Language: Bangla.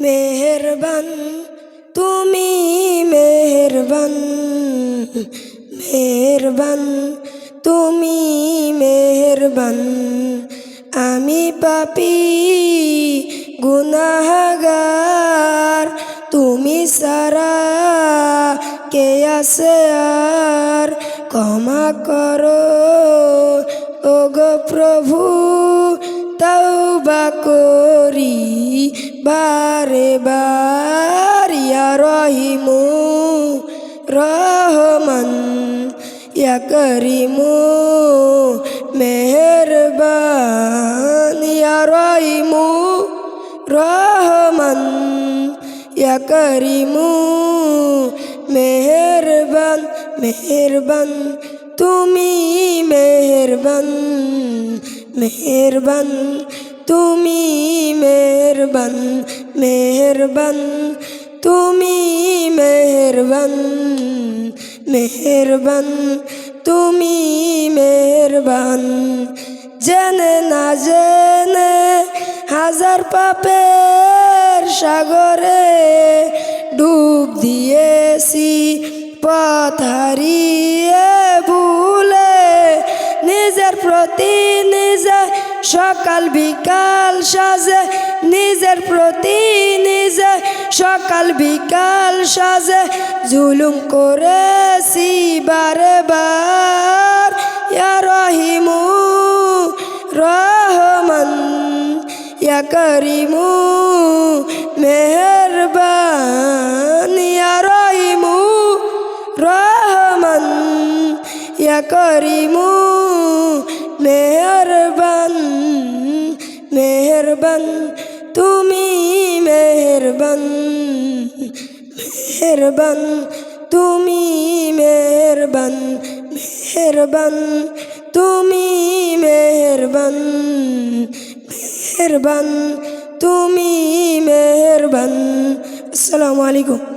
মেহেরবান তুমি মেহেরবান, মেহেরবান তুমি মেহেরবান। আমি পাপী গুনাহগার, তুমি সারা কে আছে আর। ক্ষমা করো ওগো প্রভু, তওবা করি বারে বার। ইয়া রহিমু রহমান, ইয়া করিমু মেহেরবান। ইয়া রহিমু রহমান, ইয়া করিমু মেহেরবান। মেহেরবান তুমি মেহেরবান, মেহেরবান তুমি মেহেরবান। মেহেরবান তুমি মেহেরবান, মেহেরবান তুমি মেহেরবান। জেনে না জেনে হাজার পাপের সাগরে ডুব দিয়েছি, পথ হারিয়ে ভুলে। নিজের প্রতি নিজে সকাল বিকাল সাজে, নিজের প্রতি নিজে সকাল বিকাল সাজে। জুলুম করেছি বারে বার। ইয়া রহিমু রহমান, ইয়া করিমু মেহেরবান। ইয়া রহিমু রহমান, ইয়া করিমু মেহেরবান। মেহেরবান তুমি মেহেরবান, মেহেরবান তুমি মেহেরবান। মেহেরবান তুমি মেহেরবান, মেহেরবান তুমি মেহেরবান। আসসালামু আলাইকুম।